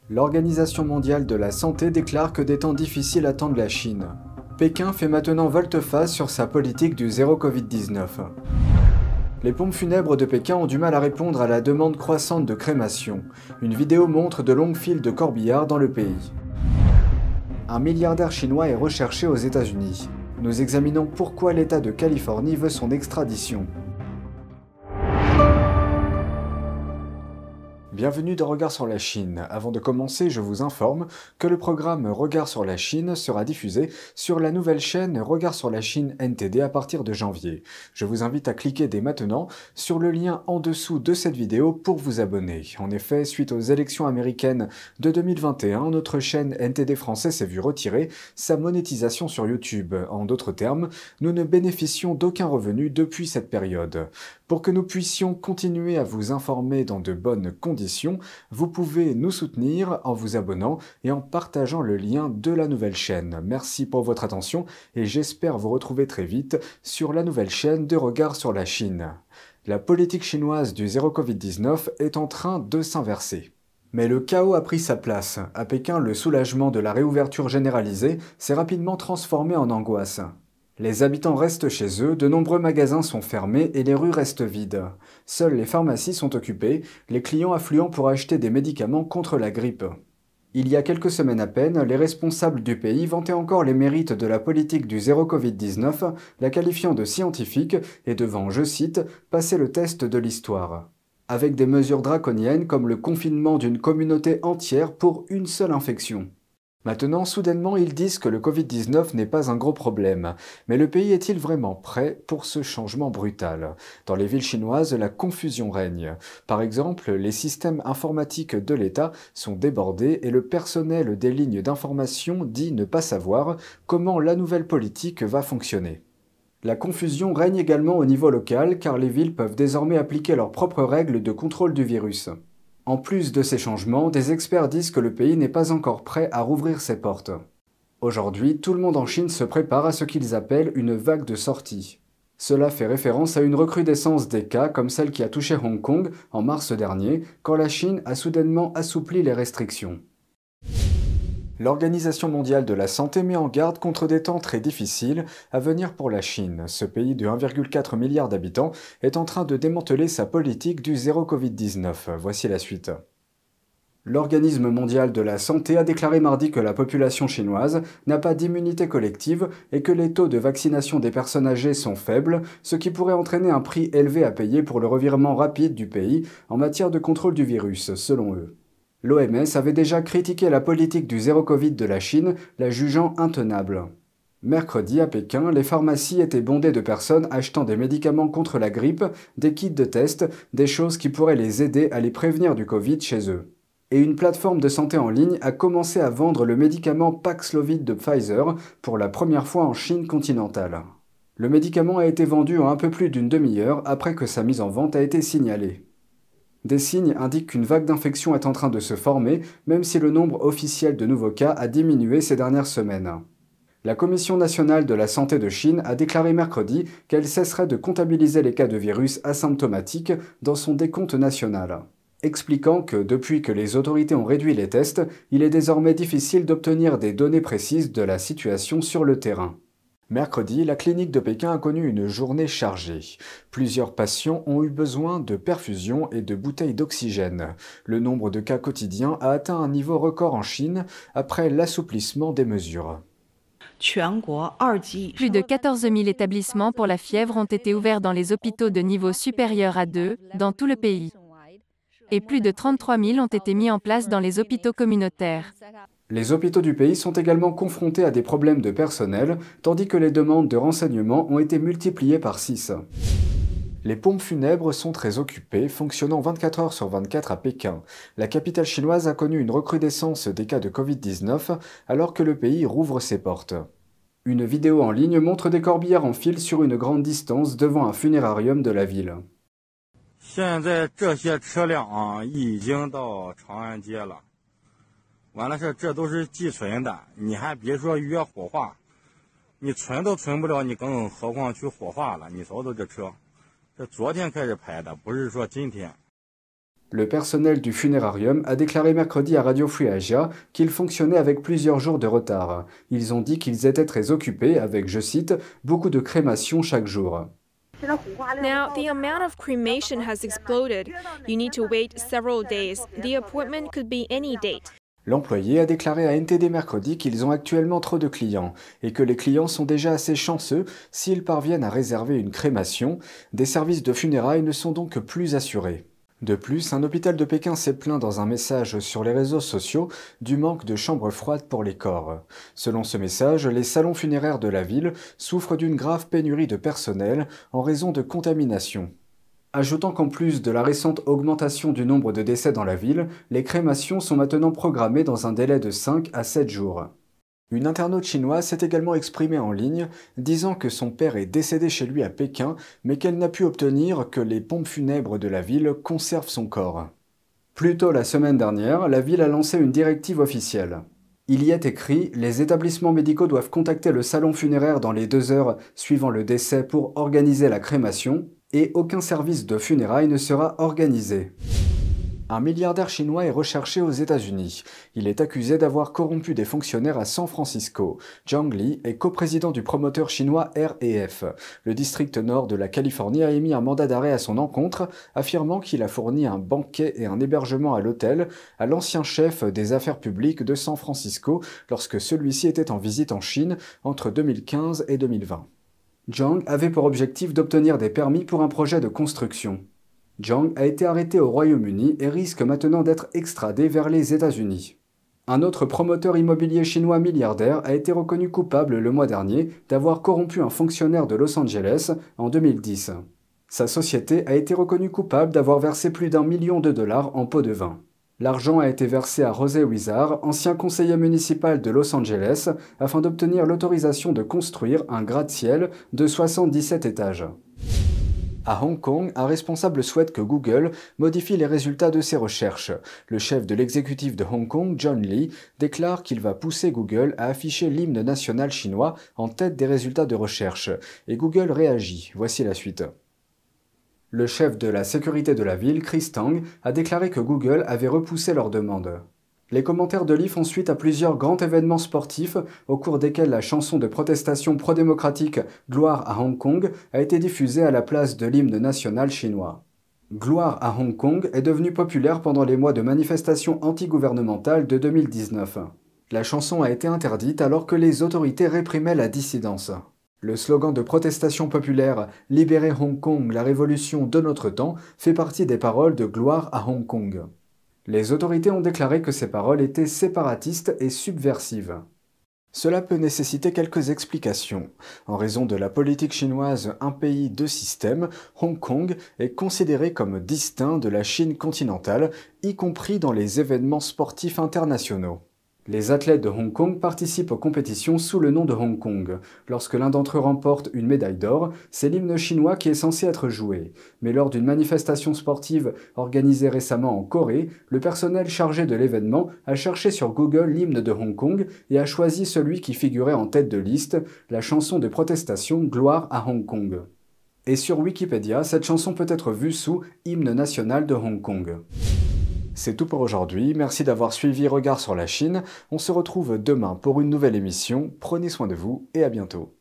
L'Organisation mondiale de la santé déclare que des temps difficiles attendent la Chine. Pékin fait maintenant volte-face sur sa politique du zéro Covid-19. Les pompes funèbres de Pékin ont du mal à répondre à la demande croissante de crémation. Une vidéo montre de longues files de corbillards dans le pays. Un milliardaire chinois est recherché aux États-Unis. Nous examinons pourquoi l'État de Californie veut son extradition. Bienvenue dans Regard sur la Chine. Avant de commencer, je vous informe que le programme Regard sur la Chine sera diffusé sur la nouvelle chaîne Regard sur la Chine NTD à partir de janvier. Je vous invite à cliquer dès maintenant sur le lien en dessous de cette vidéo pour vous abonner. En effet, suite aux élections américaines de 2021, notre chaîne NTD français s'est vue retirer sa monétisation sur YouTube. En d'autres termes, nous ne bénéficions d'aucun revenu depuis cette période. Pour que nous puissions continuer à vous informer dans de bonnes conditions, vous pouvez nous soutenir en vous abonnant et en partageant le lien de la nouvelle chaîne. Merci pour votre attention et j'espère vous retrouver très vite sur la nouvelle chaîne de Regard sur la Chine. La politique chinoise du zéro Covid-19 est en train de s'inverser. Mais le chaos a pris sa place. À Pékin, le soulagement de la réouverture généralisée s'est rapidement transformé en angoisse. Les habitants restent chez eux, de nombreux magasins sont fermés et les rues restent vides. Seules les pharmacies sont occupées, les clients affluent pour acheter des médicaments contre la grippe. Il y a quelques semaines à peine, les responsables du pays vantaient encore les mérites de la politique du zéro Covid-19, la qualifiant de scientifique et devant, je cite, « passer le test de l'histoire ». Avec des mesures draconiennes comme le confinement d'une communauté entière pour une seule infection. Maintenant, soudainement, ils disent que le Covid-19 n'est pas un gros problème. Mais le pays est-il vraiment prêt pour ce changement brutal? Dans les villes chinoises, la confusion règne. Par exemple, les systèmes informatiques de l'État sont débordés et le personnel des lignes d'information dit ne pas savoir comment la nouvelle politique va fonctionner. La confusion règne également au niveau local car les villes peuvent désormais appliquer leurs propres règles de contrôle du virus. En plus de ces changements, des experts disent que le pays n'est pas encore prêt à rouvrir ses portes. Aujourd'hui, tout le monde en Chine se prépare à ce qu'ils appellent une vague de sortie. Cela fait référence à une recrudescence des cas comme celle qui a touché Hong Kong en mars dernier, quand la Chine a soudainement assoupli les restrictions. L'Organisation mondiale de la santé met en garde contre des temps très difficiles à venir pour la Chine. Ce pays de 1,4 milliard d'habitants est en train de démanteler sa politique du zéro Covid-19. Voici la suite. L'Organisme mondial de la santé a déclaré mardi que la population chinoise n'a pas d'immunité collective et que les taux de vaccination des personnes âgées sont faibles, ce qui pourrait entraîner un prix élevé à payer pour le revirement rapide du pays en matière de contrôle du virus, selon eux. L'OMS avait déjà critiqué la politique du zéro Covid de la Chine, la jugeant intenable. Mercredi, à Pékin, les pharmacies étaient bondées de personnes achetant des médicaments contre la grippe, des kits de test, des choses qui pourraient les aider à les prévenir du Covid chez eux. Et une plateforme de santé en ligne a commencé à vendre le médicament Paxlovid de Pfizer pour la première fois en Chine continentale. Le médicament a été vendu en un peu plus d'une demi-heure après que sa mise en vente a été signalée. Des signes indiquent qu'une vague d'infection est en train de se former, même si le nombre officiel de nouveaux cas a diminué ces dernières semaines. La Commission nationale de la santé de Chine a déclaré mercredi qu'elle cesserait de comptabiliser les cas de virus asymptomatiques dans son décompte national, expliquant que depuis que les autorités ont réduit les tests, il est désormais difficile d'obtenir des données précises de la situation sur le terrain. Mercredi, la clinique de Pékin a connu une journée chargée. Plusieurs patients ont eu besoin de perfusions et de bouteilles d'oxygène. Le nombre de cas quotidiens a atteint un niveau record en Chine après l'assouplissement des mesures. Plus de 14 000 établissements pour la fièvre ont été ouverts dans les hôpitaux de niveau supérieur à 2, dans tout le pays. Et plus de 33 000 ont été mis en place dans les hôpitaux communautaires. Les hôpitaux du pays sont également confrontés à des problèmes de personnel, tandis que les demandes de renseignements ont été multipliées par 6. Les pompes funèbres sont très occupées, fonctionnant 24 heures sur 24 à Pékin. La capitale chinoise a connu une recrudescence des cas de Covid-19 alors que le pays rouvre ses portes. Une vidéo en ligne montre des corbillards en file sur une grande distance devant un funérarium de la ville. 现在这些车辆已经到长安街了。完了这都是寄存的，你还别说约火化，你存都存不了，你更何况去火化了。你瞅瞅这车，这昨天开始排的，不是说今天。Le personnel du funérarium a déclaré mercredi à Radio Free Asia qu'il fonctionnait avec plusieurs jours de retard. Ils ont dit qu'ils étaient très occupés avec, je cite, beaucoup de crémations chaque jour. Now, the amount of cremation has exploded. You need to wait several days. The appointment could be any date. L'employé a déclaré à NTD mercredi qu'ils ont actuellement trop de clients et que les clients sont déjà assez chanceux s'ils parviennent à réserver une crémation. Des services de funérailles ne sont donc plus assurés. De plus, un hôpital de Pékin s'est plaint dans un message sur les réseaux sociaux du manque de chambres froides pour les corps. Selon ce message, les salons funéraires de la ville souffrent d'une grave pénurie de personnel en raison de contamination. Ajoutant qu'en plus de la récente augmentation du nombre de décès dans la ville, les crémations sont maintenant programmées dans un délai de 5 à 7 jours. Une internaute chinoise s'est également exprimée en ligne, disant que son père est décédé chez lui à Pékin, mais qu'elle n'a pu obtenir que les pompes funèbres de la ville conservent son corps. Plus tôt la semaine dernière, la ville a lancé une directive officielle. Il y est écrit « Les établissements médicaux doivent contacter le salon funéraire dans les 2 heures suivant le décès pour organiser la crémation et aucun service de funérailles ne sera organisé ». Un milliardaire chinois est recherché aux États-Unis. Il est accusé d'avoir corrompu des fonctionnaires à San Francisco. Zhang Li est coprésident du promoteur chinois R&F. Le district nord de la Californie a émis un mandat d'arrêt à son encontre, affirmant qu'il a fourni un banquet et un hébergement à l'hôtel à l'ancien chef des affaires publiques de San Francisco lorsque celui-ci était en visite en Chine entre 2015 et 2020. Zhang avait pour objectif d'obtenir des permis pour un projet de construction. Zhang a été arrêté au Royaume-Uni et risque maintenant d'être extradé vers les États-Unis. Un autre promoteur immobilier chinois milliardaire a été reconnu coupable le mois dernier d'avoir corrompu un fonctionnaire de Los Angeles en 2010. Sa société a été reconnue coupable d'avoir versé plus d'1 million de dollars en pots de vin. L'argent a été versé à José Huizar, ancien conseiller municipal de Los Angeles, afin d'obtenir l'autorisation de construire un gratte-ciel de 77 étages. À Hong Kong, un responsable souhaite que Google modifie les résultats de ses recherches. Le chef de l'exécutif de Hong Kong, John Lee, déclare qu'il va pousser Google à afficher l'hymne national chinois en tête des résultats de recherche. Et Google réagit. Voici la suite. Le chef de la sécurité de la ville, Chris Tang, a déclaré que Google avait repoussé leur demande. Les commentaires de Lee font suite à plusieurs grands événements sportifs au cours desquels la chanson de protestation pro-démocratique « Gloire à Hong Kong » a été diffusée à la place de l'hymne national chinois. « Gloire à Hong Kong » est devenue populaire pendant les mois de manifestations anti-gouvernementales de 2019. La chanson a été interdite alors que les autorités réprimaient la dissidence. Le slogan de protestation populaire « Libérez Hong Kong, la révolution de notre temps » fait partie des paroles de « Gloire à Hong Kong ». Les autorités ont déclaré que ces paroles étaient séparatistes et subversives. Cela peut nécessiter quelques explications. En raison de la politique chinoise « un pays, deux systèmes », Hong Kong est considéré comme distinct de la Chine continentale, y compris dans les événements sportifs internationaux. Les athlètes de Hong Kong participent aux compétitions sous le nom de Hong Kong. Lorsque l'un d'entre eux remporte une médaille d'or, c'est l'hymne chinois qui est censé être joué. Mais lors d'une manifestation sportive organisée récemment en Corée, le personnel chargé de l'événement a cherché sur Google l'hymne de Hong Kong et a choisi celui qui figurait en tête de liste, la chanson de protestation « Gloire à Hong Kong ». Et sur Wikipédia, cette chanson peut être vue sous « Hymne national de Hong Kong ». C'est tout pour aujourd'hui, merci d'avoir suivi Regard sur la Chine, on se retrouve demain pour une nouvelle émission, prenez soin de vous et à bientôt.